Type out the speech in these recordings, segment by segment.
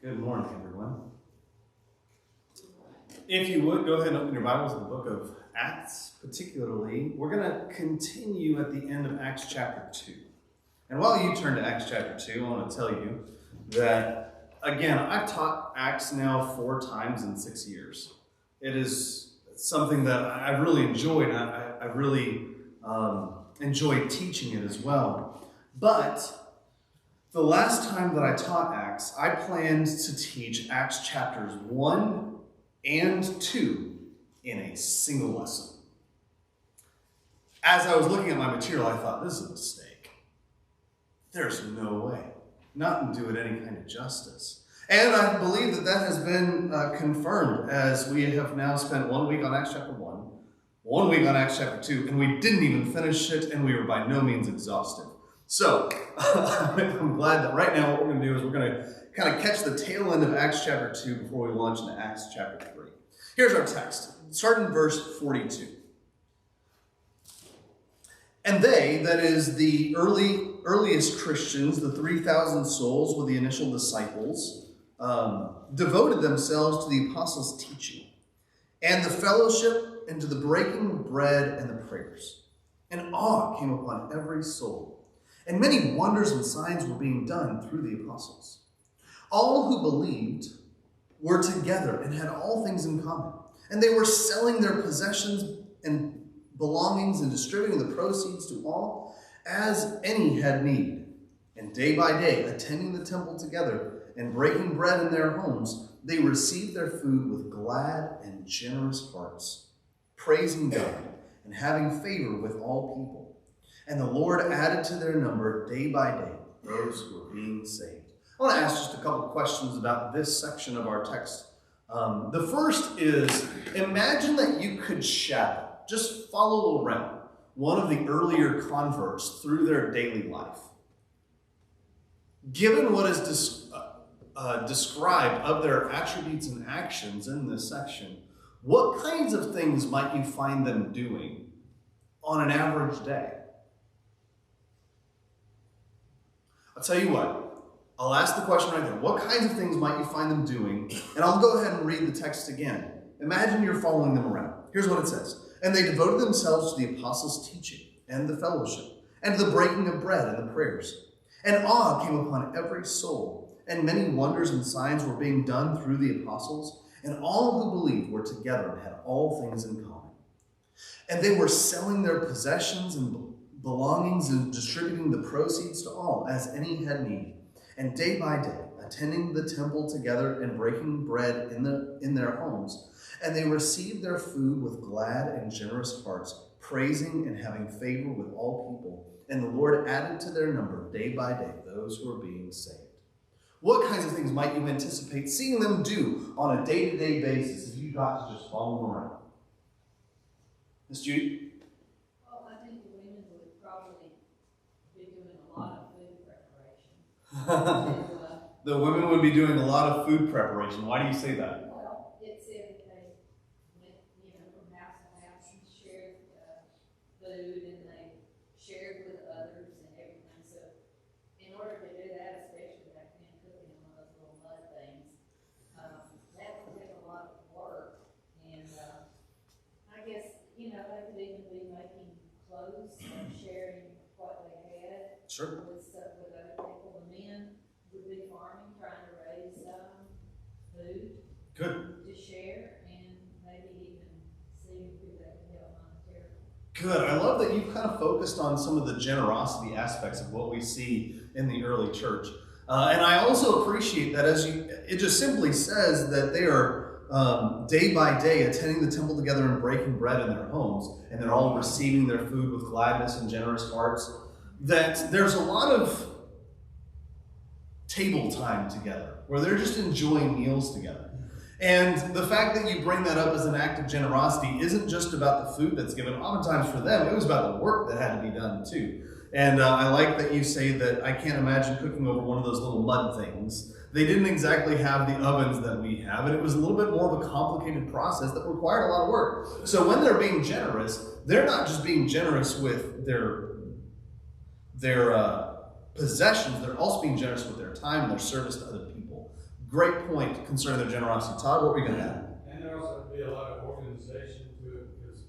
Good morning, everyone. If you would, go ahead and open your Bibles to the book of Acts, particularly. We're going to continue at the end of Acts chapter 2. And while you turn to Acts chapter 2, I want to tell you that, again, I've taught Acts now 4 times in 6 years. It is something that I really enjoyed. I really enjoyed teaching it as well. But the last time that I taught Acts, I planned to teach Acts chapters 1 and 2 in a single lesson. As I was looking at my material, I thought, this is a mistake. There's no way. Not to do it any kind of justice. And I believe that that has been confirmed as we have now spent 1 week on Acts chapter 1, 1 week on Acts chapter 2, and we didn't even finish it, and we were by no means exhausted. So, I'm glad that right now what we're going to do is we're going to kind of catch the tail end of Acts chapter 2 before we launch into Acts chapter 3. Here's our text. Start in verse 42. And they, that is the earliest Christians, the 3,000 souls with the initial disciples, devoted themselves to the apostles' teaching and the fellowship and to the breaking of bread and the prayers. And awe came upon every soul. And many wonders and signs were being done through the apostles. All who believed were together and had all things in common. And they were selling their possessions and belongings and distributing the proceeds to all as any had need. And day by day, attending the temple together and breaking bread in their homes, they received their food with glad and generous hearts, praising God and having favor with all people. And the Lord added to their number day by day those who were being saved. I want to ask just a couple of questions about this section of our text. The first is, imagine that you could shadow, just follow around one of the earlier converts through their daily life. Given what is described of their attributes and actions in this section, what kinds of things might you find them doing on an average day? I'll tell you what, I'll ask the question right there. What kinds of things might you find them doing? And I'll go ahead and read the text again. Imagine you're following them around. Here's what it says. And they devoted themselves to the apostles' teaching and the fellowship and to the breaking of bread and the prayers. And awe came upon every soul, and many wonders and signs were being done through the apostles, and all who believed were together and had all things in common. And they were selling their possessions and belongings and distributing the proceeds to all as any had need. And day by day, attending the temple together and breaking bread in their homes. And they received their food with glad and generous hearts, praising and having favor with all people. And the Lord added to their number day by day those who were being saved. What kinds of things might you anticipate seeing them do on a day-to-day basis if you got to just follow them around? Miss Judy? The women would be doing a lot of food preparation. Why do you say that? Well, it said that they went, from house to house and shared food, and they shared with others and everything. So, in order to do that, especially back then, cooking in one of those little mud things, that would take a lot of work. And I guess they could even be making clothes and sharing what they had. Sure. With other people. The men would be farming, trying to raise food. Good. To share, and maybe even see who they could help monetarily. Good. I love that you've kind of focused on some of the generosity aspects of what we see in the early church. And I also appreciate that it just simply says that they are day by day attending the temple together and breaking bread in their homes, and they're all receiving their food with gladness and generous hearts. That there's a lot of table time together where they're just enjoying meals together. And the fact that you bring that up as an act of generosity isn't just about the food that's given. Oftentimes for them, it was about the work that had to be done too. And I like that you say that I can't imagine cooking over one of those little mud things. They didn't exactly have the ovens that we have, and it was a little bit more of a complicated process that required a lot of work. So when they're being generous, they're not just being generous with their possessions, they're also being generous with their time and their service to other people. Great point concerning their generosity. Todd, what were you going to add? And there also would be a lot of organization to it, because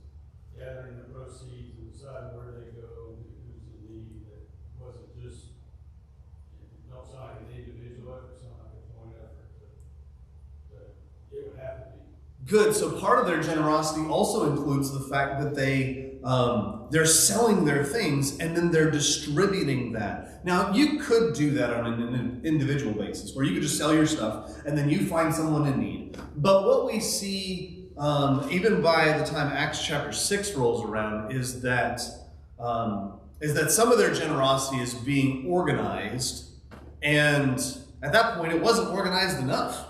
gathering the proceeds and deciding where they go, who's in need, that wasn't just, it don't sound like an individual effort, it sounded like a joint effort, but it would have to be. Good. So part of their generosity also includes the fact that they're selling their things and then they're distributing that. Now, you could do that on an individual basis, where you could just sell your stuff and then you find someone in need. But what we see, even by the time Acts chapter 6 rolls around, is that some of their generosity is being organized, and at that point, it wasn't organized enough.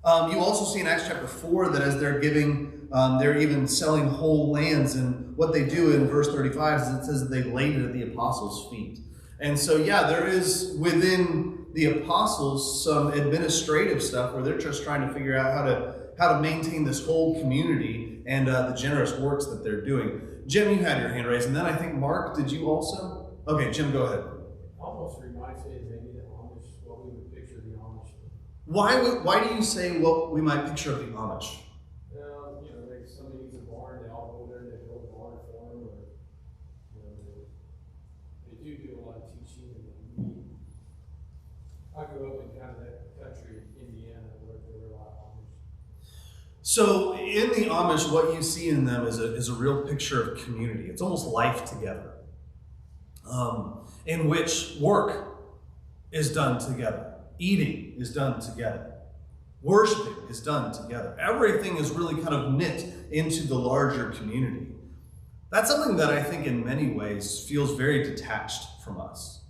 You also see in Acts chapter 4 that as they're giving, they're even selling whole lands, and what they do in verse 35 is it says that they laid it at the apostles' feet. And so, yeah, there is within the apostles some administrative stuff where they're just trying to figure out how to maintain this whole community and the generous works that they're doing. Jim, you had your hand raised, and then I think Mark, did you also? Okay, Jim, go ahead. Almost reminds me of maybe the Amish, what we would picture the Amish. Why do you say what we might picture of the Amish? Like somebody needs a barn, they all go there and they build a barn for them, or they do a lot of teaching. And I grew up in kind of that country, Indiana, where there were a lot of Amish. So in the Amish, what you see in them is a real picture of community. It's almost life together, in which work is done together, eating is done together, worshiping is done together. Everything is really kind of knit into the larger community. That's something that I think in many ways feels very detached from us,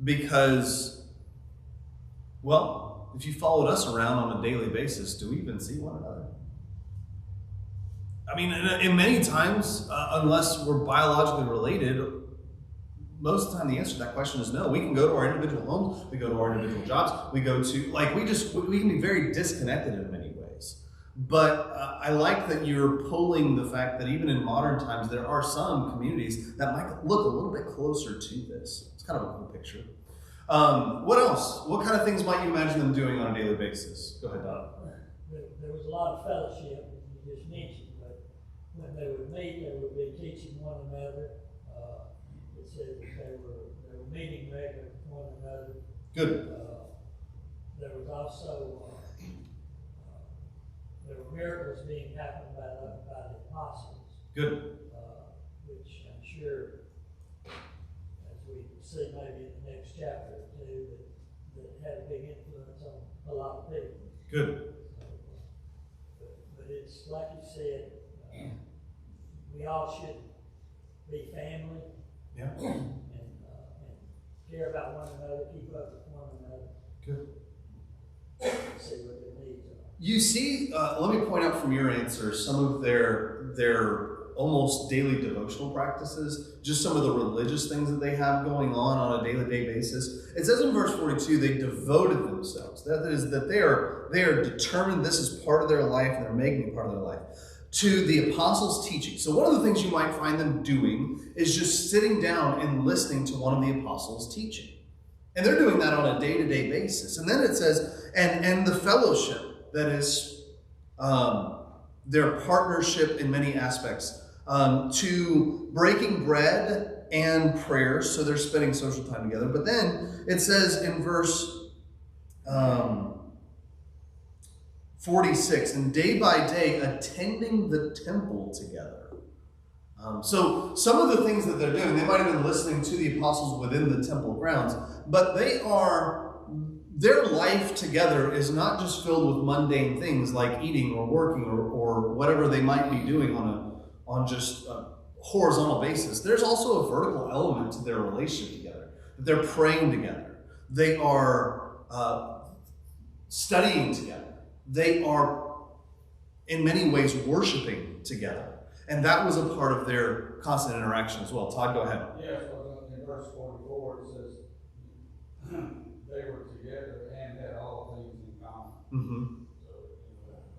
because, well, if you followed us around on a daily basis, do we even see one another? I mean, in many times, unless we're biologically related, most of the time the answer to that question is no. We can go to our individual homes, we go to our individual jobs, we go to, we can be very disconnected in many ways. But I like that you're pulling the fact that even in modern times, there are some communities that might look a little bit closer to this. It's kind of a cool picture. What else? What kind of things might you imagine them doing on a daily basis? Go ahead, Don. There was a lot of fellowship, as you just mentioned, but when they would meet, they would be teaching one another. It said that they were meeting regularly with one another. Good. There was also there were miracles being happened by the apostles. Good. Which I'm sure, as we see maybe in the next chapter or two, that had a big influence on a lot of people. Good. But it's like you said, we all should be family. Yeah. And care about one another, keep up with one another. Good. See what their needs are. You see, let me point out from your answer some of their almost daily devotional practices, just some of the religious things that they have going on a day-to-day basis. It says in verse 42, they devoted themselves. That is, that they are determined this is part of their life, and they're making it part of their life, to the apostles' teaching. So one of the things you might find them doing is just sitting down and listening to one of the apostles' teaching. And they're doing that on a day-to-day basis. And then it says, and the fellowship, that is their partnership in many aspects, to breaking bread and prayers, so they're spending social time together. But then it says in verse 46, and day by day attending the temple together. So some of the things that they're doing, they might have been listening to the apostles within the temple grounds, but their life together is not just filled with mundane things like eating or working or whatever they might be doing on just a horizontal basis. There's also a vertical element to their relationship together. They're praying together. They are studying together. They are, in many ways, worshiping together. And that was a part of their constant interaction as well. Todd, go ahead. Yeah, so in verse 44 it says they were together and had all things in common. Mm-hmm. So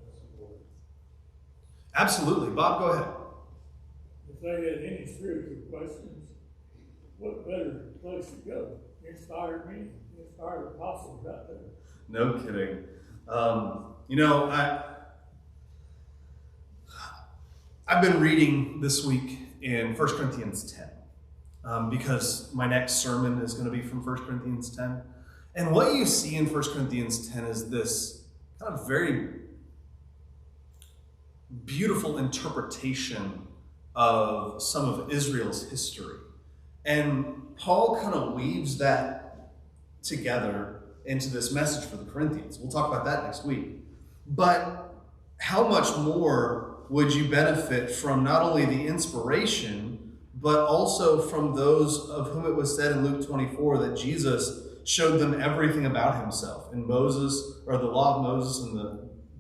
that's important. Absolutely. Bob, go ahead. If they had any spiritual questions, what better place to go? Inspired me, inspired apostles out there. No kidding. I've been reading this week in 1 Corinthians 10 because my next sermon is going to be from 1 Corinthians 10. And what you see in 1 Corinthians 10 is this kind of very beautiful interpretation of some of Israel's history. And Paul kind of weaves that together into this message for the Corinthians. We'll talk about that next week. But how much more would you benefit from not only the inspiration, but also from those of whom it was said in Luke 24 that Jesus showed them everything about himself in Moses, or the law of Moses, and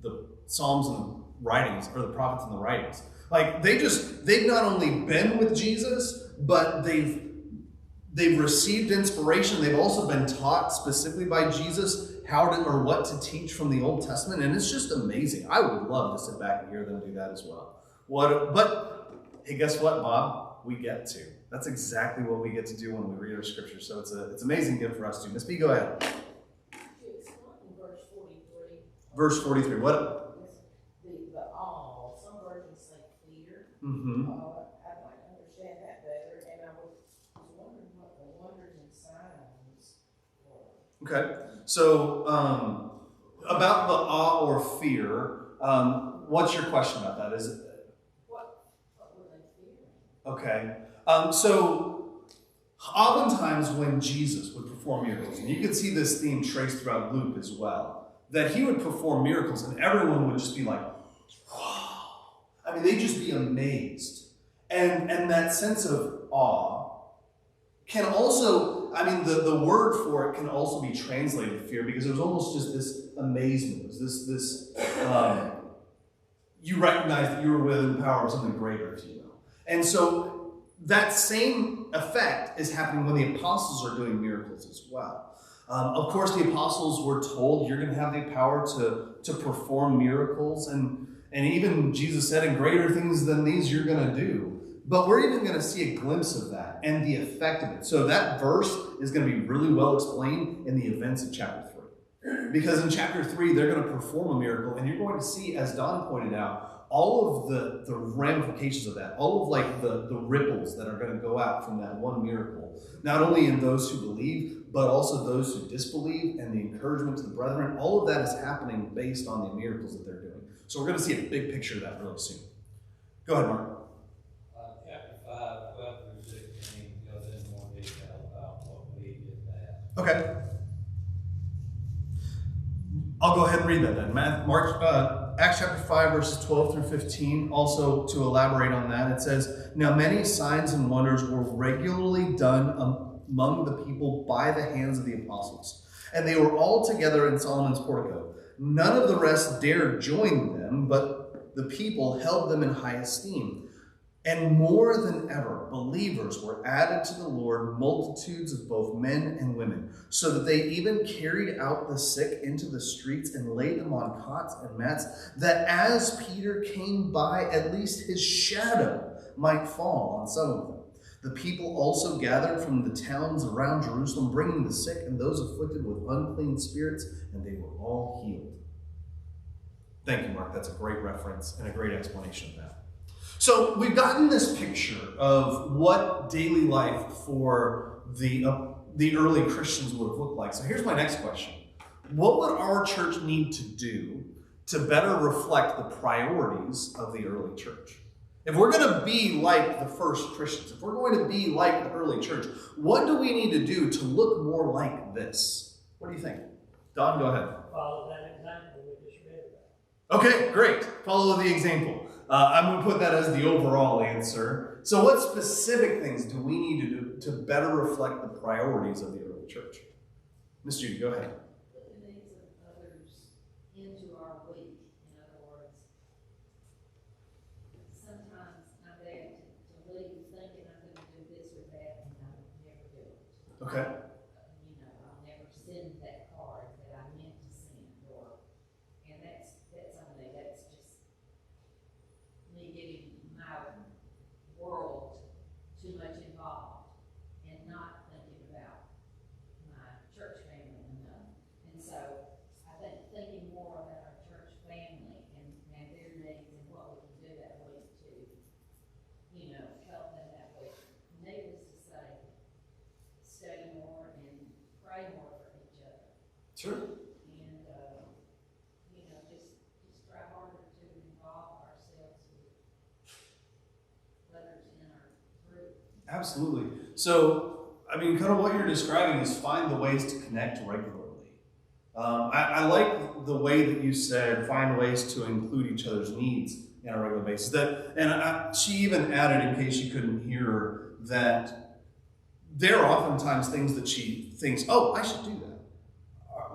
the Psalms and the writings, or the prophets and the writings. Like they've not only been with Jesus, but they've received inspiration. They've also been taught specifically by Jesus how to, or what to teach from the Old Testament. And it's just amazing. I would love to sit back and hear them do that as well. But hey, guess what, Bob? We get to. That's exactly what we get to do when we read our scripture. So it's an amazing gift for us to. Miss B, go ahead. Verse 43. Verse 43. What? The all. Some versions say fear. Mm-hmm. I'd like to understand that better, and I was wondering what the wonders and signs were. Okay. So about the awe or fear, what's your question about that? Is it? What were they fearing? Okay. So oftentimes when Jesus would perform miracles, and you can see this theme traced throughout Luke as well, that he would perform miracles and everyone would just be like, wow. I mean, they'd just be amazed. And that sense of awe can also, I mean, the word for it can also be translated fear, because it was almost just this amazement. It was this you recognize that you were within the power of something greater, if you will. And so that same effect is happening when the apostles are doing miracles as well. Of course, the apostles were told you're going to have the power to perform miracles. And even Jesus said, and greater things than these you're going to do. But we're even going to see a glimpse of that and the effect of it. So that verse is going to be really well explained in the events of chapter 3. Because in chapter 3, they're going to perform a miracle. And you're going to see, as Don pointed out, all of the ramifications of that, all of like the ripples that are going to go out from that one miracle, not only in those who believe, but also those who disbelieve, and the encouragement to the brethren. All of that is happening based on the miracles that they're doing. So we're going to see a big picture of that really soon. Go ahead, Mark. Chapter 5, 12 through 16 goes into more detail about what we did that. Okay. I'll go ahead and read that then. Acts chapter 5, verses 12 through 15. Also, to elaborate on that, it says, "Now many signs and wonders were regularly done among the people by the hands of the apostles. And they were all together in Solomon's portico. None of the rest dared join them, but the people held them in high esteem. And more than ever, believers were added to the Lord, multitudes of both men and women, so that they even carried out the sick into the streets and laid them on cots and mats, that as Peter came by, at least his shadow might fall on some of them. The people also gathered from the towns around Jerusalem, bringing the sick and those afflicted with unclean spirits, and they were all healed." Thank you, Mark. That's a great reference and a great explanation of that. So we've gotten this picture of what daily life for the early Christians would have looked like. So here's my next question. What would our church need to do to better reflect the priorities of the early church? If we're going to be like the first Christians, if we're going to be like the early church, what do we need to do to look more like this? What do you think? Don, go ahead. Follow that example we just read about. Okay, great. Follow the example. I'm going to put that as the overall answer. So what specific things do we need to do to better reflect the priorities of the early church? Miss Judy, go ahead. Put the needs of others into our week. In other words, sometimes I'm bad to leave thinking I'm going to do this or that, and I never do it. Okay. I'll never send that card that I meant to send, and that's only, that's just me getting my world too much involved and not thinking about my church family enough. And so I think thinking more Absolutely. So, I mean, kind of what you're describing is find the ways to connect regularly. I like the way that you said find ways to include each other's needs on a regular basis. She even added, in case you couldn't hear her, that there are oftentimes things that she thinks, oh, I should do that.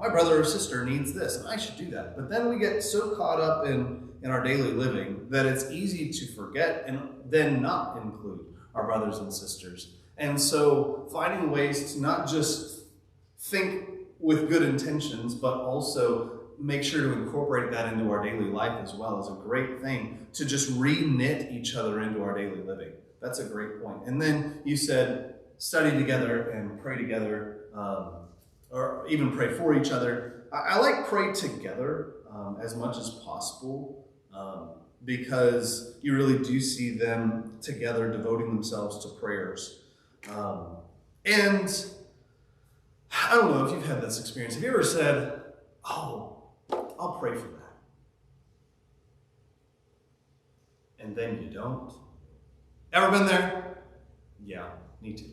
My brother or sister needs this, and I should do that. But then we get so caught up in our daily living that it's easy to forget and then not include our brothers and sisters. And so finding ways to not just think with good intentions, but also make sure to incorporate that into our daily life as well is a great thing, to just re-knit each other into our daily living. That's a great point. And then you said study together and pray together, or even pray for each other. I like pray together as much as possible, because you really do see them together devoting themselves to prayers. And I don't know if you've had this experience. Have you ever said, oh, I'll pray for that, and then you don't? Ever been there? Yeah, me too.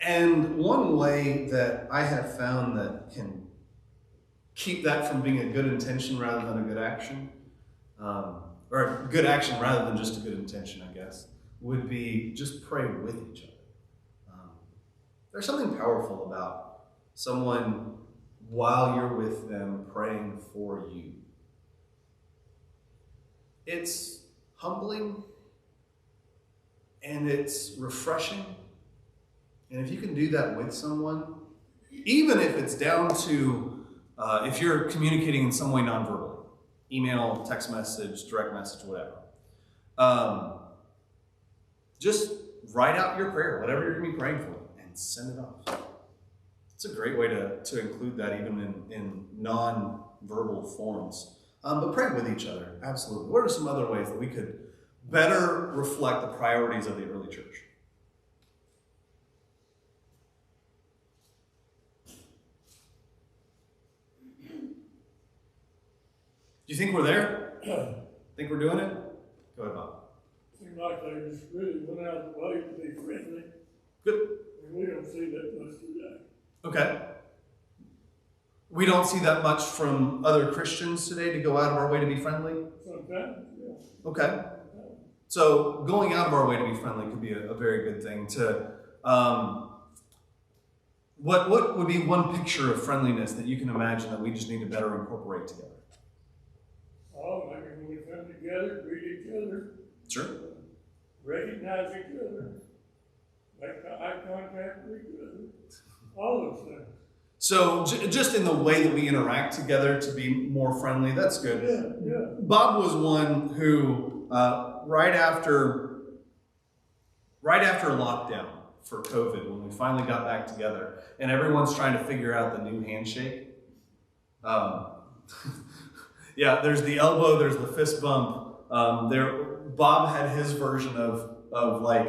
And one way that I have found that can keep that from being a good intention rather than a good action, or a good action rather than just a good intention, I guess, would be just pray with each other. There's something powerful about someone, while you're with them, praying for you. It's humbling and it's refreshing. And if you can do that with someone, even if it's down to if you're communicating in some way non-verbally, email, text message, direct message, whatever, just write out your prayer, whatever you're going to be praying for, and send it off. It's a great way to include that even in non-verbal forms. But pray with each other, absolutely. What are some other ways that we could better reflect the priorities of the early church? Do you think we're there? Think we're doing it? Go ahead, Bob. Seems like they just really went out of the way to be friendly, Good. and we don't see that much today. Okay. We don't see that much from other Christians today to go out of our way to be friendly? Sometimes, yeah. Okay. So going out of our way to be friendly could be a very good thing to... What would be one picture of friendliness that you can imagine that we just need to better incorporate together? Oh, maybe we come together, greet each other. Sure. Recognize each other, make eye contact with each other, all those things. So just in the way that we interact together to be more friendly, that's good. Yeah, yeah. Bob was one who, right after lockdown for COVID, when we finally got back together, and everyone's trying to figure out the new handshake. Yeah, there's the elbow, there's the fist bump. Bob had his version of like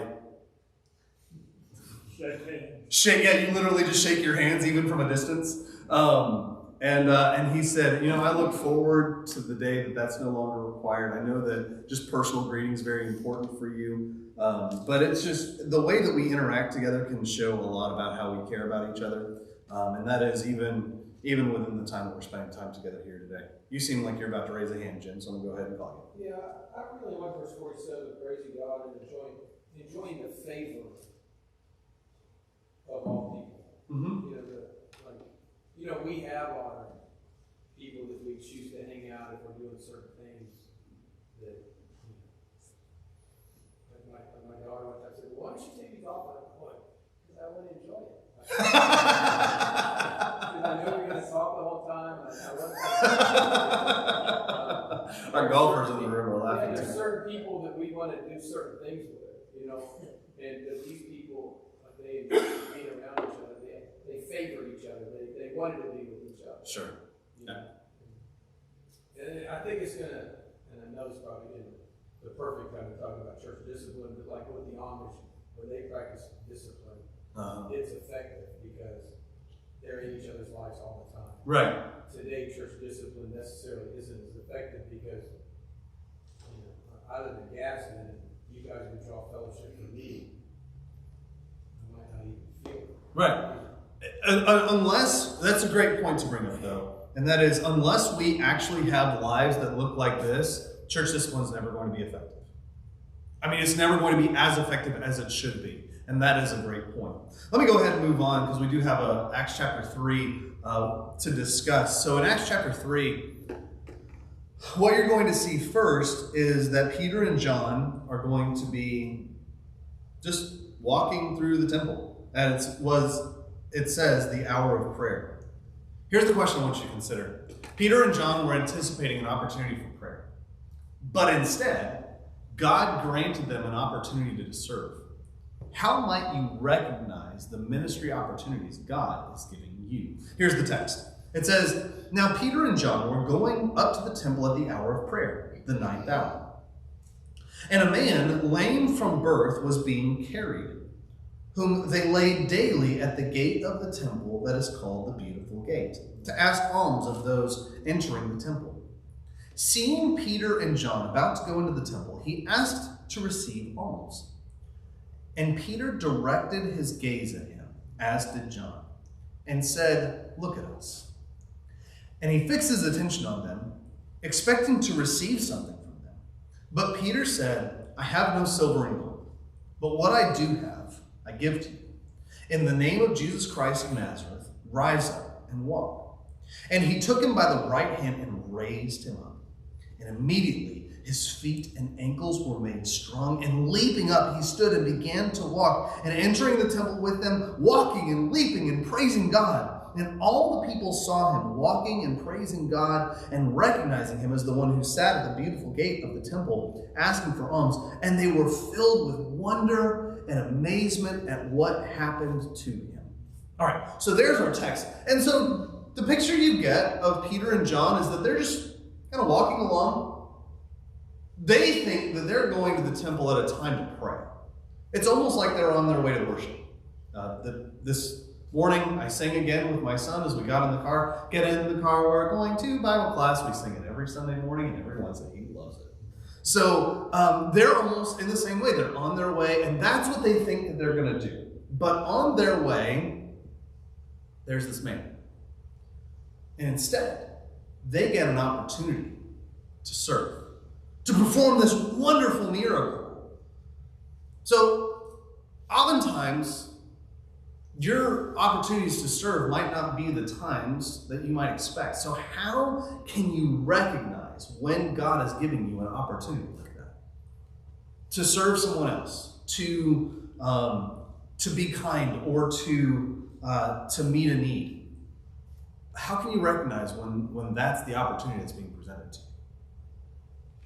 Shake hands. yeah, you literally just shake your hands even from a distance. And he said, I look forward to the day that that's no longer required. I know that just personal greeting is very important for you, but it's just the way that we interact together can show a lot about how we care about each other, and that is even within the time that we're spending time together here today. You seem like you're about to raise a hand, Jim, so I'm gonna go ahead and call you. Yeah, I really like verse 47, praising God and enjoying the favor of all people. Mm-hmm. We have our people that we choose to hang out if we're doing certain things that, like my daughter one time said, why don't you take these off? I'm like, because I want to enjoy it. Because I know you're going to talk the whole time. Our golfers in the room are laughing There's too. certain people that we want to do certain things with, and these people, they being around each other, they favor each other. They wanted to be with each other. Sure. Yeah. And I think it's gonna, and I know it's probably the perfect time to talk about church discipline, but like with the Amish, when they practice discipline, it's effective because they're in each other's lives all the time. Right. Today, church discipline necessarily isn't as effective because, I live in Gadsden, and you guys would draw fellowship from me. how you feel. Right. Unless, that's a great point to bring up though, and that is, unless we actually have lives that look like this, church discipline is never going to be effective. I mean, it's never going to be as effective as it should be, and that is a great point. Let me go ahead and move on, because we do have Acts chapter 3 to discuss. So in Acts chapter 3, what you're going to see first is that Peter and John are going to be just walking through the temple, and it says the hour of prayer. Here's the question I want you to consider. Peter and John were anticipating an opportunity for prayer, but instead, God granted them an opportunity to serve. How might you recognize the ministry opportunities God is giving you? Here's the text. It says, "Now Peter and John were going up to the temple at the hour of prayer, the 9th hour. And a man lame from birth was being carried, whom they laid daily at the gate of the temple that is called the Beautiful Gate, to ask alms of those entering the temple. Seeing Peter and John about to go into the temple, he asked to receive alms. And Peter directed his gaze at him, as did John, and said, 'Look at us.' And he fixed his attention on them, expecting to receive something from them. But Peter said, 'I have no silver and gold, but what I do have, I give to you. In the name of Jesus Christ of Nazareth, rise up and walk.' And he took him by the right hand and raised him up. And immediately his feet and ankles were made strong, and leaping up he stood and began to walk, and entering the temple with them, walking and leaping and praising God. And all the people saw him walking and praising God and recognizing him as the one who sat at the beautiful gate of the temple, asking for alms. And they were filled with wonder and amazement at what happened to him." All right, so there's our text. And so the picture you get of Peter and John is that they're just kind of walking along. They think that they're going to the temple at a time to pray. It's almost like they're on their way to worship. This morning, I sang again with my son as we got in the car. Get in the car, we're going to Bible class. We sing it every Sunday morning, and every Wednesday. He loves it. So they're almost in the same way. They're on their way, and that's what they think that they're going to do. But on their way, there's this man. And instead, they get an opportunity to serve, to perform this wonderful miracle. So oftentimes, your opportunities to serve might not be the times that you might expect. So how can you recognize when God is giving you an opportunity like that? To serve someone else, to be kind, or to meet a need. How can you recognize when that's the opportunity that's being presented to you?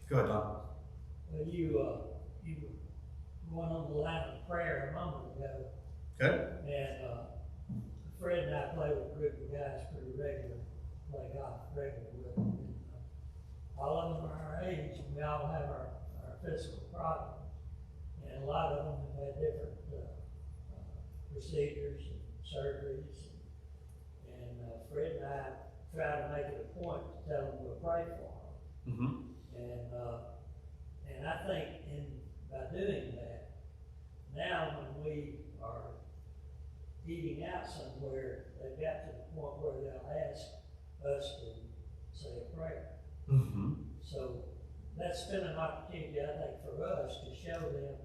Go ahead, Don. Well, you went on the line of prayer a moment ago. Okay. And Fred and I play with a group of guys pretty regularly, play golf regularly with them. And, all of them are our age, and we all have our physical problems. And a lot of them have had different procedures and surgeries. And Fred and I try to make it a point to tell them we'll pray for them. Mm-hmm. And I think by doing that, now when we are eating out somewhere, they've got to the point where they'll ask us to say a prayer. Mm-hmm. So that's been an opportunity, I think, for us to show them,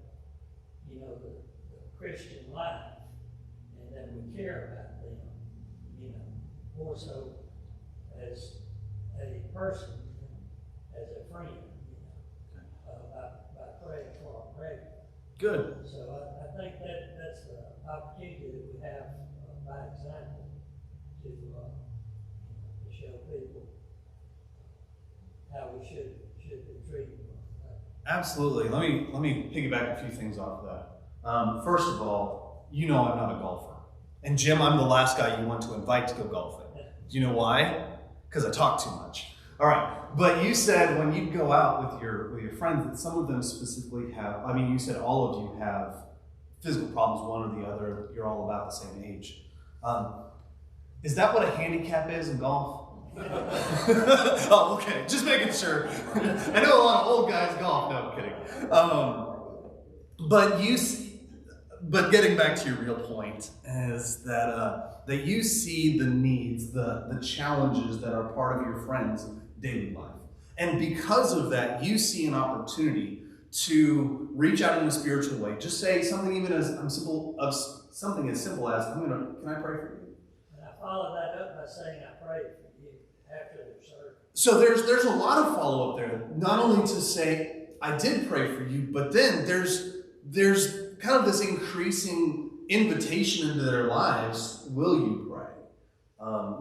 the Christian life, and that we care about them, more so as a person, as a friend, by praying for them regularly. Good. So I think that's the opportunity that we have by example to show people how we should be treated. Absolutely. Let me piggyback a few things off of that. First of all, I'm not a golfer. And Jim, I'm the last guy you want to invite to go golfing. Do you know why? Because I talk too much. All right. But you said when you go out with your friends that some of them specifically have, you said all of you have physical problems, one or the other. You're all about the same age. Is that what a handicap is in golf? Oh, okay. Just making sure. I know a lot of old guys golf. No, I'm kidding. But But getting back to your real point is that that you see the needs, the challenges that are part of your friends' daily life. And because of that, you see an opportunity to reach out in a spiritual way. Just say something even as simple as, can I pray for you? And I follow that up by saying, I pray for you after the service. So there's a lot of follow-up there. Not only to say, I did pray for you, but then there's kind of this increasing invitation into their lives. Will you pray?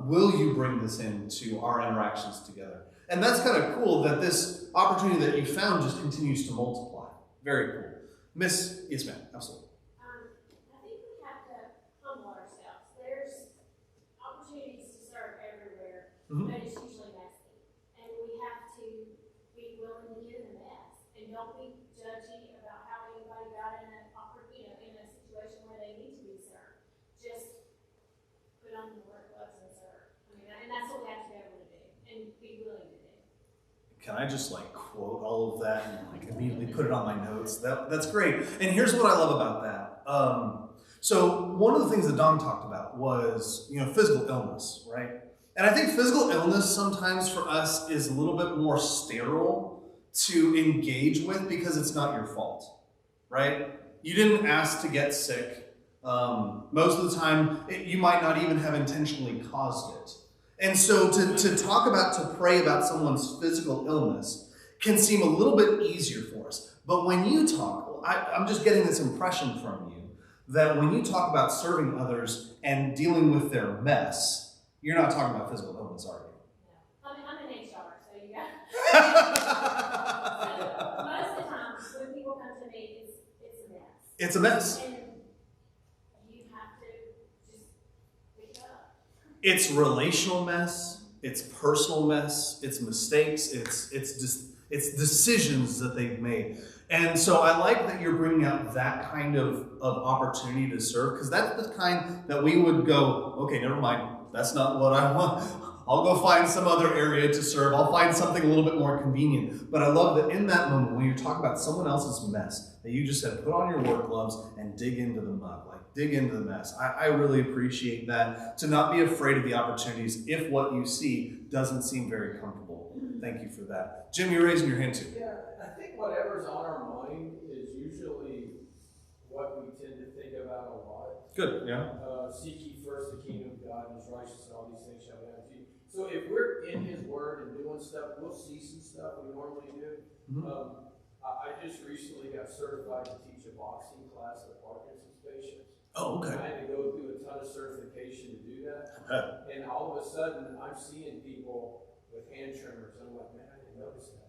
Will you bring this into our interactions together? And that's kind of cool that this opportunity that you found just continues to multiply. Very cool. Miss, yes ma'am, absolutely. I think we have to humble ourselves. There's opportunities to serve everywhere, but it's usually messy. And we have to be willing to get in the mess. And don't be judgy about how anybody got in in a situation where they need to be served. Just put on the work gloves and serve. And that's what we have to be able to do and be willing to do. Can I just quote all of that and immediately put it on my notes? That's great. And here's what I love about that. So one of the things that Don talked about was, physical illness, right? And I think physical illness sometimes for us is a little bit more sterile to engage with because it's not your fault, right? You didn't ask to get sick. Most of the time, you might not even have intentionally caused it. And so to pray about someone's physical illness can seem a little bit easier for us. But when you talk, I'm just getting this impression from you that when you talk about serving others and dealing with their mess, you're not talking about physical illness, are you? No. I'm in HR, so you got so most of the time, when people come to me, it's a mess. It's a mess. And you have to just pick up. It's relational mess, it's personal mess, it's mistakes, it's decisions that they've made. And so I like that you're bringing out that kind of opportunity to serve, because that's the kind that we would go, okay, never mind, that's not what I want. I'll go find some other area to serve. I'll find something a little bit more convenient. But I love that in that moment, when you're talking about someone else's mess, that you just said, put on your work gloves and dig into the mud, dig into the mess. I really appreciate that, to not be afraid of the opportunities if what you see doesn't seem very comfortable. Thank you for that. Jim, you're raising your hand too. Yeah, I think whatever's on our mind is usually what we tend to think about a lot. Good, yeah. Seek ye first the kingdom of God and his righteousness, and all these things shall be added to you. So if we're in his word and doing stuff, we'll see some stuff we normally do. I just recently got certified to teach a boxing class of Parkinson's patients. Oh, okay. I had to go through a ton of certification to do that. And all of a sudden, I'm seeing people with hand tremors. I'm like, man, I didn't notice that.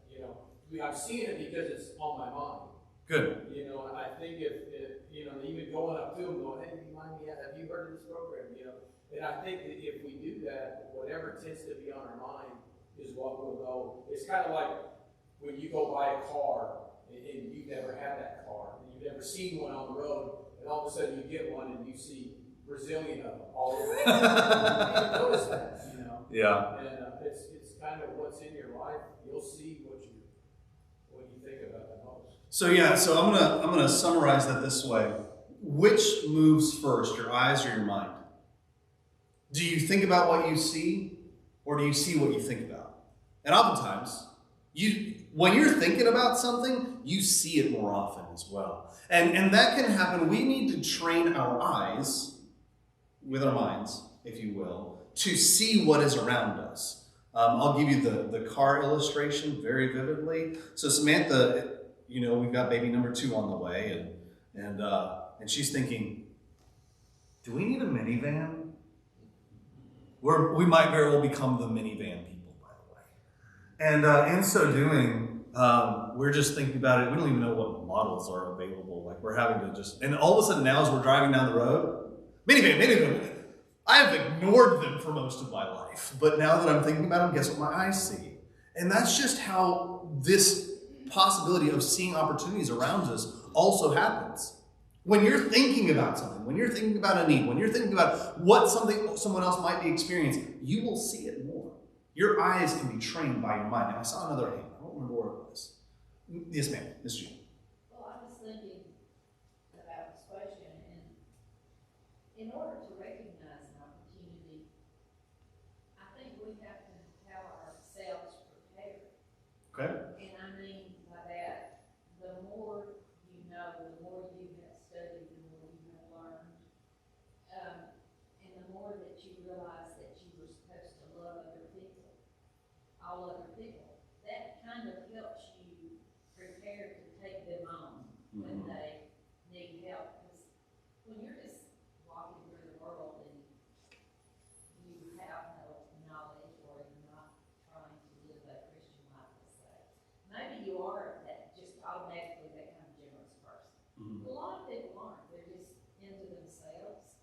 I'm seeing it because it's on my mind. Good. And I think if even going up to them, going, hey, remind me, have you heard of this program? And I think that if we do that, whatever tends to be on our mind is what we'll know. It's kind of like when you go buy a car and you've never had that car, and you've never seen one on the road, and all of a sudden you get one and you see Brazilian of them all over. You didn't notice that, Yeah. And it's kind of what's in your life. You'll see what you think about the most. So I'm gonna summarize that this way. Which moves first, your eyes or your mind? Do you think about what you see, or do you see what you think about? And oftentimes, when you're thinking about something, you see it more often as well. And that can happen. We need to train our eyes, with our minds, if you will, to see what is around us. I'll give you the car illustration very vividly. So Samantha, we've got baby number 2 on the way, and she's thinking, do we need a minivan? We might very well become the minivan people, by the way. And in so doing, we're just thinking about it. We don't even know what models are available. We're having to and all of a sudden now as we're driving down the road, minivan. I have ignored them for most of my life. But now that I'm thinking about them, guess what my eyes see? And that's just how this possibility of seeing opportunities around us also happens. When you're thinking about something, when you're thinking about a need, when you're thinking about what someone else might be experiencing, you will see it more. Your eyes can be trained by your mind. Now, I saw another hand. I don't remember where it was. Yes, ma'am. Ms. Jean. Well, I was thinking about this question, in order to recognize an opportunity, I think we have to have ourselves prepared. Okay. And I mean by that, the more you know, the more you have studied, the more you have learned, and the more that you realize that you were supposed to love other people, all other people, that kind of helps you prepare to take them on when they need help. Because when you're just walking through the world and you have no knowledge or you're not trying to live that Christian life, let's say, maybe you are that just automatically that kind of generous person. A lot of people aren't. They're just into themselves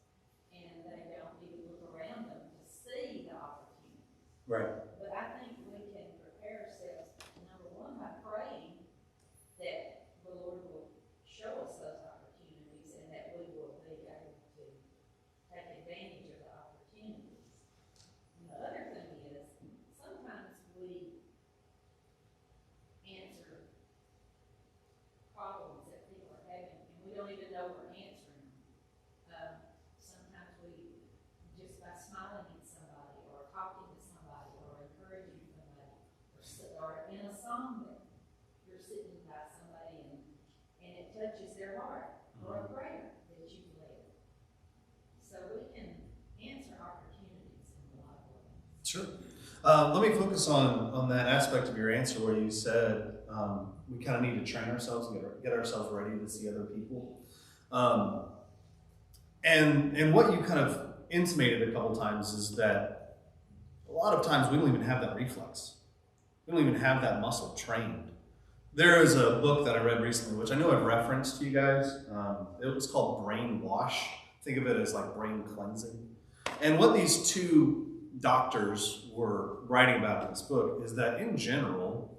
and they don't even look around them to see the opportunities. Right. But I think we can prepare ourselves, number one, by praying that the Lord will show us those opportunities and that we will be able to take advantage of the opportunities. And the other thing is, sometimes we answer problems that people are having and we don't even know we're answering them. Sometimes we, just by smiling at somebody or talking to somebody or encouraging somebody or in a song that you're sitting by somebody and it touches their heart, or a prayer that you've led. So we can answer opportunities in a lot of ways. Sure. Let me focus on that aspect of your answer where you said we kind of need to train ourselves and get ourselves ready to see other people. And what you kind of intimated a couple times is that a lot of times we don't even have that reflex. We don't even have that muscle trained. There is a book that I read recently, which I know I've referenced to you guys. It was called Brain Wash. Think of it as like brain cleansing. And what these two doctors were writing about in this book is that in general,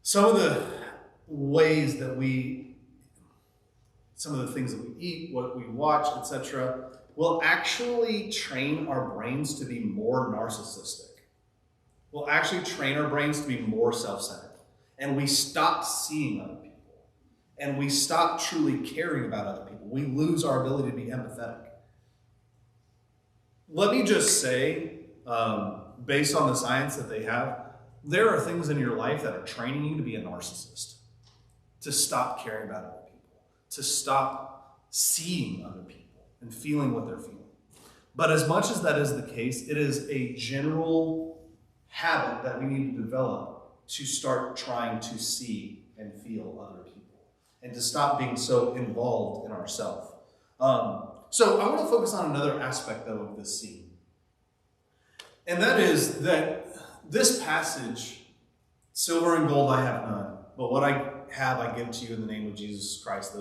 some of the ways that some of the things that we eat, what we watch, etc., will actually train our brains to be more narcissistic. Will actually train our brains to be more self-centered. And we stop seeing other people. And we stop truly caring about other people. We lose our ability to be empathetic. Let me just say, based on the science that they have, there are things in your life that are training you to be a narcissist, to stop caring about other people, to stop seeing other people and feeling what they're feeling. But as much as that is the case, it is a general habit that we need to develop to start trying to see and feel other people and to stop being so involved in ourselves. So I want to focus on another aspect, though, of this scene. And that is that this passage, silver and gold I have none, but what I have I give to you in the name of Jesus Christ,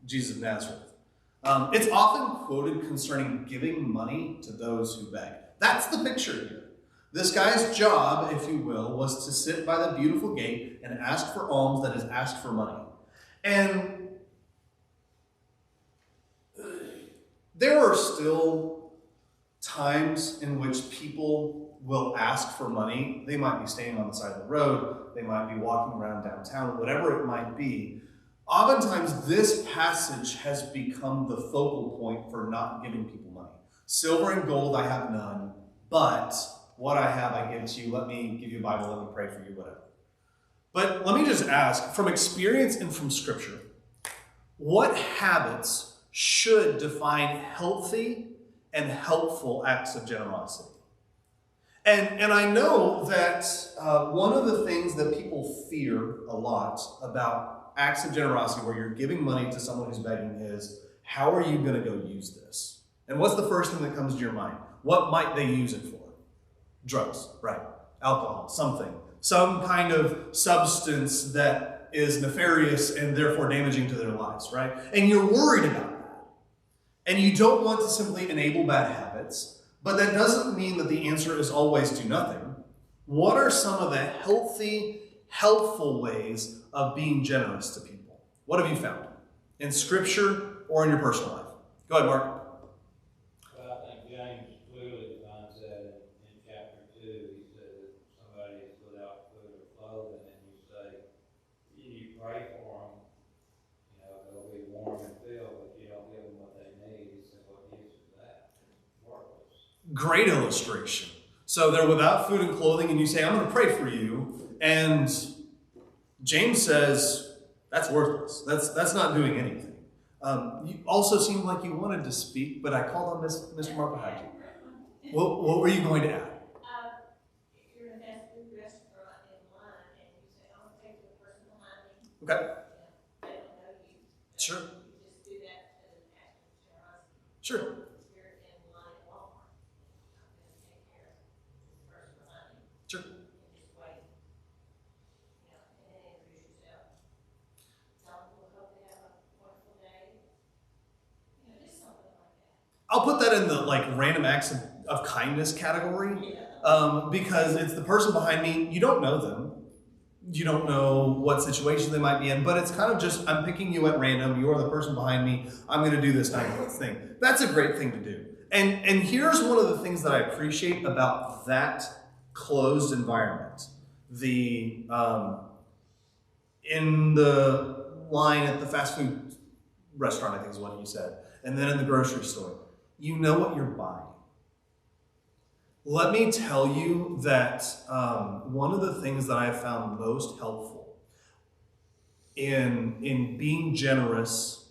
Jesus of Nazareth. It's often quoted concerning giving money to those who beg. That's the picture here. This guy's job, if you will, was to sit by the beautiful gate and ask for alms, that is, ask for money. And there are still times in which people will ask for money. They might be staying on the side of the road. They might be walking around downtown, whatever it might be. Oftentimes, this passage has become the focal point for not giving people money. Silver and gold I have none, but what I have I give to you. Let me give you a Bible, let me pray for you, whatever. But let me just ask, from experience and from Scripture, what habits should define healthy and helpful acts of generosity? And I know that one of the things that people fear a lot about acts of generosity where you're giving money to someone who's begging is, how are you going to go use this? And what's the first thing that comes to your mind? What might they use it for? Drugs, right? Alcohol, something. Some kind of substance that is nefarious and therefore damaging to their lives, right? And you're worried about that. And you don't want to simply enable bad habits, but that doesn't mean that the answer is always do nothing. What are some of the healthy, helpful ways of being generous to people? What have you found in Scripture or in your personal life? Go ahead, Mark. Well, I think James clearly defines that in chapter 2. He said that somebody is without food or clothing, and you say, you pray for them, they'll be warm and filled, but you don't give them Great illustration. So they're without food and clothing, and you say, I'm going to pray for you. And James says, that's worthless. That's not doing anything. You also seemed like you wanted to speak, but I called on Mr. Mark behind you. What were you going to add? If you're in a fast food restaurant in line and you say, I'm gonna take the person behind me. Okay. They don't know you. Sure. You just do that as an act of generosity. Sure. If you're in line at Walmart, I'm gonna take care of the person behind me. Sure. And just wait. You know, and then introduce yourself. Tell them we'll hope they have a wonderful day. You know, just something like that. I'll put that in the random acts of kindness category, because it's the person behind me. You don't know them. You don't know what situation they might be in, but it's kind of just, I'm picking you at random. You are the person behind me. I'm going to do this nice thing. That's a great thing to do. And here's one of the things that I appreciate about that closed environment. In the line at the fast food restaurant, I think is what you said, and then in the grocery store, you know what you're buying. Let me tell you that one of the things that I have found most helpful in being generous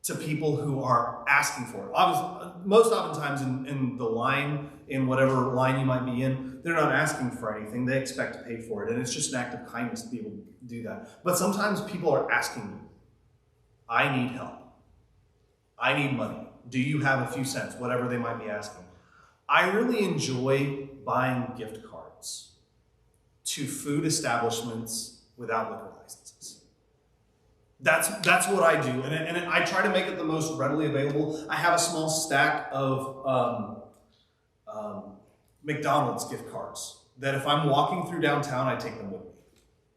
to people who are asking for it, obviously, most oftentimes in the line, in whatever line you might be in, they're not asking for anything. They expect to pay for it, and it's just an act of kindness to be able to do that. But sometimes people are asking you, I need help. I need money. Do you have a few cents? Whatever they might be asking. I really enjoy buying gift cards to food establishments without liquor licenses. That's what I do, and I try to make it the most readily available. I have a small stack of McDonald's gift cards that if I'm walking through downtown, I take them with me,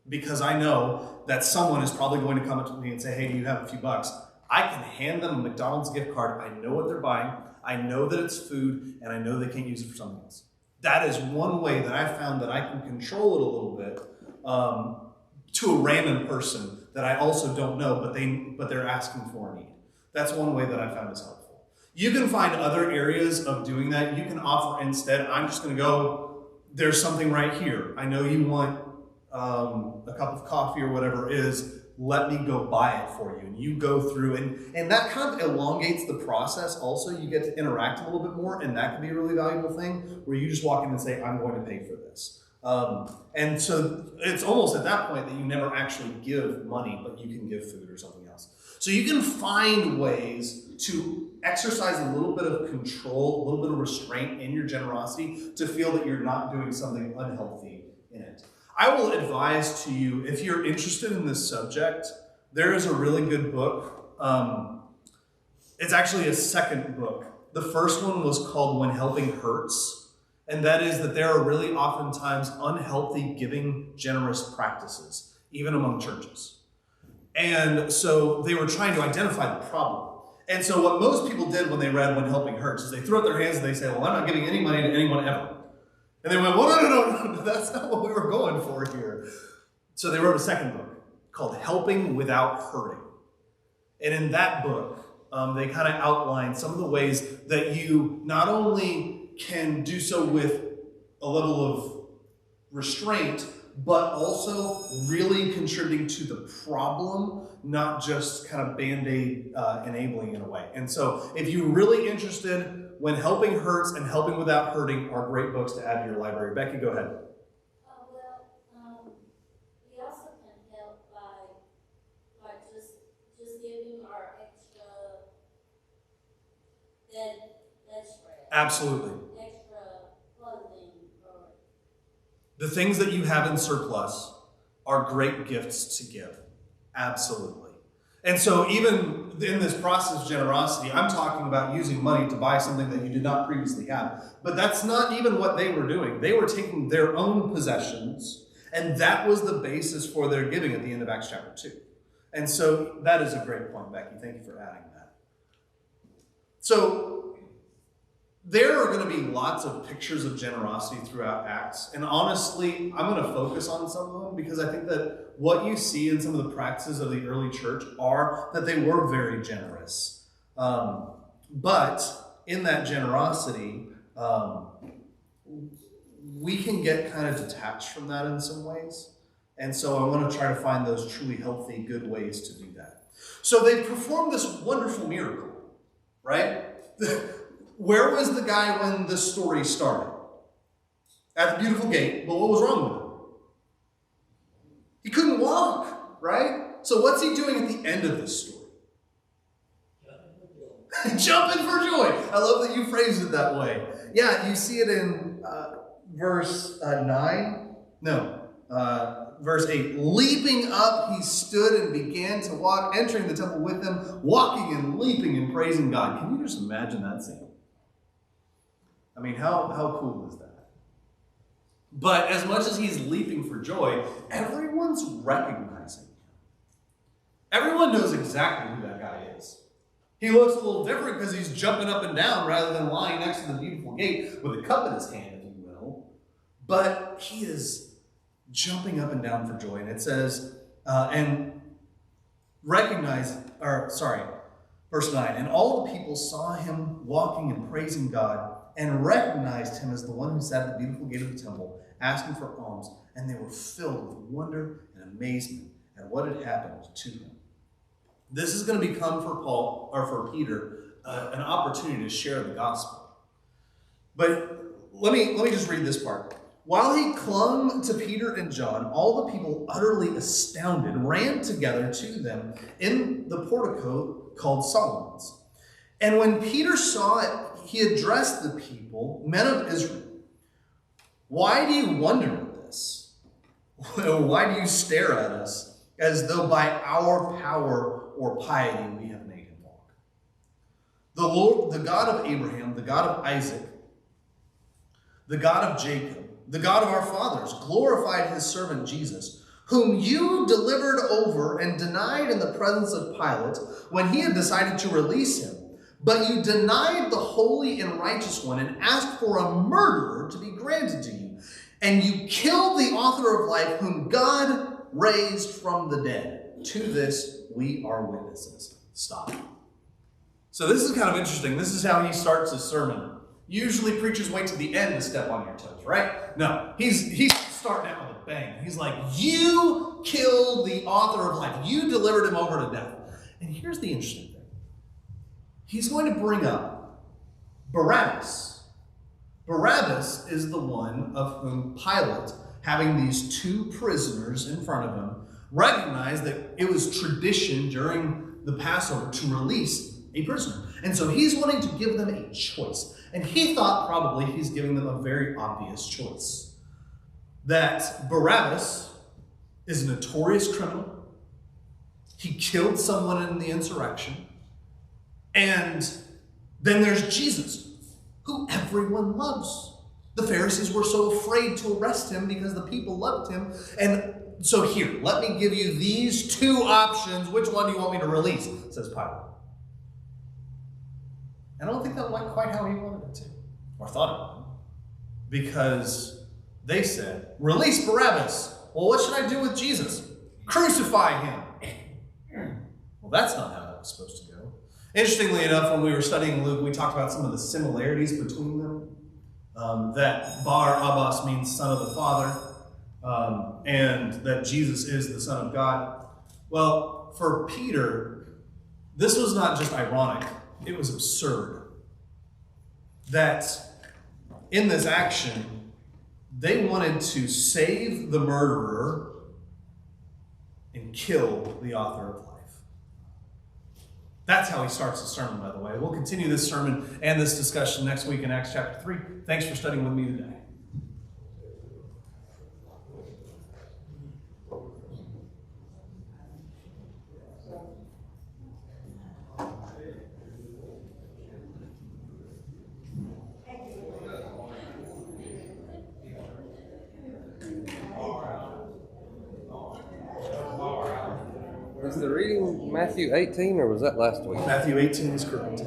because I know that someone is probably going to come up to me and say, hey, do you have a few bucks? I can hand them a McDonald's gift card. I know what they're buying. I know that it's food, and I know they can't use it for something else. That is one way that I found that I can control it a little bit to a random person that I also don't know, but they're asking for a need. That's one way that I found is helpful. You can find other areas of doing that. You can offer instead, I'm just going to go, there's something right here. I know you want a cup of coffee or whatever it is. Let me go buy it for you. And you go through, and that kind of elongates the process also. You get to interact a little bit more, and that can be a really valuable thing, where you just walk in and say, I'm going to pay for this. And so it's almost at that point that you never actually give money, but you can give food or something else. So you can find ways to exercise a little bit of control, a little bit of restraint in your generosity to feel that you're not doing something unhealthy in it. I will advise to you, if you're interested in this subject, there is a really good book. It's actually a second book. The first one was called When Helping Hurts, and that is that there are really oftentimes unhealthy giving, generous practices, even among churches. And so they were trying to identify the problem. And so what most people did when they read When Helping Hurts is they threw up their hands and they say, well, I'm not giving any money to anyone ever. And they went, well, no, that's not what we were going for here. So they wrote a second book called Helping Without Hurting. And in that book, they kind of outline some of the ways that you not only can do so with a level of restraint, but also really contributing to the problem, not just kind of Band-Aid enabling in a way. And so if you're really interested, When Helping Hurts and Helping Without Hurting are great books to add to your library. Becky, go ahead. We also can help by just giving our extra Absolutely. extra clothing or. The things that you have in surplus are great gifts to give. Absolutely. And so even in this process of generosity, I'm talking about using money to buy something that you did not previously have. But that's not even what they were doing. They were taking their own possessions, and that was the basis for their giving at the end of Acts chapter 2. And so that is a great point, Becky. Thank you for adding that. So there are going to be lots of pictures of generosity throughout Acts. And honestly, I'm going to focus on some of them because I think that what you see in some of the practices of the early church are that they were very generous. But in that generosity, we can get kind of detached from that in some ways. And so I want to try to find those truly healthy, good ways to do that. So they performed this wonderful miracle, right? Where was the guy when this story started? At the beautiful gate, but what was wrong with him? He couldn't walk, right? So what's he doing at the end of this story? Jumping for joy. I love that you phrased it that way. Yeah, you see it in verse 9. No, verse 8. Leaping up, he stood and began to walk, entering the temple with them, walking and leaping and praising God. Can you just imagine that scene? I mean, how cool is that? But as much as he's leaping for joy, everyone's recognizing him. Everyone knows exactly who that guy is. He looks a little different because he's jumping up and down rather than lying next to the beautiful gate with a cup in his hand, if you will. But he is jumping up and down for joy. And it says, verse 9, and all the people saw him walking and praising God and recognized him as the one who sat at the beautiful gate of the temple, asking for alms, and they were filled with wonder and amazement at what had happened to him. This is going to become for Peter an opportunity to share the gospel. But let me just read this part. While he clung to Peter and John, all the people, utterly astounded, ran together to them in the portico called Solomon's. And when Peter saw it, he addressed the people, men of Israel, why do you wonder at this? Why do you stare at us as though by our power or piety we have made him walk? The Lord, the God of Abraham, the God of Isaac, the God of Jacob, the God of our fathers, glorified his servant Jesus, whom you delivered over and denied in the presence of Pilate when he had decided to release him. But you denied the holy and righteous one and asked for a murderer to be granted to you. And you killed the author of life, whom God raised from the dead. To this we are witnesses. Stop. So this is kind of interesting. This is how he starts his sermon. Usually preachers wait to the end to step on your toes, right? No, he's starting out with a bang. He's like, you killed the author of life. You delivered him over to death. And here's the interesting thing. He's going to bring up Barabbas. Barabbas is the one of whom Pilate, having these two prisoners in front of him, recognized that it was tradition during the Passover to release a prisoner. And so he's wanting to give them a choice. And he thought probably he's giving them a very obvious choice. That Barabbas is a notorious criminal. He killed someone in the insurrection. And then there's Jesus, who everyone loves. The Pharisees were so afraid to arrest him because the people loved him. And so here, let me give you these two options. Which one do you want me to release? Says Pilate. And I don't think that went quite how he wanted it to, or thought it would. Because they said, release Barabbas. Well, what should I do with Jesus? Crucify him. Well, that's not how that was supposed to go. Interestingly enough, when we were studying Luke, we talked about some of the similarities between them. That Bar Abbas means son of the Father, and that Jesus is the Son of God. Well, for Peter, this was not just ironic, it was absurd. That in this action, they wanted to save the murderer and kill the author of life. That's how he starts the sermon, by the way. We'll continue this sermon and this discussion next week in Acts chapter 3. Thanks for studying with me today. Is the reading Matthew 18 or was that last week? Matthew 18 is correct.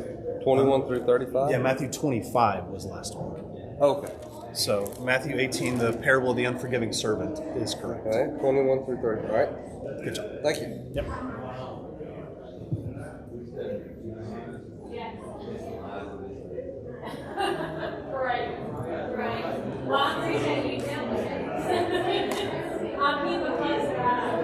21 through 35? Yeah, Matthew 25 was last week. Okay. So Matthew 18, the parable of the unforgiving servant, is correct. Okay, 21 through 30, all right? Good job. Thank you. Yep. Right. Close your eyes.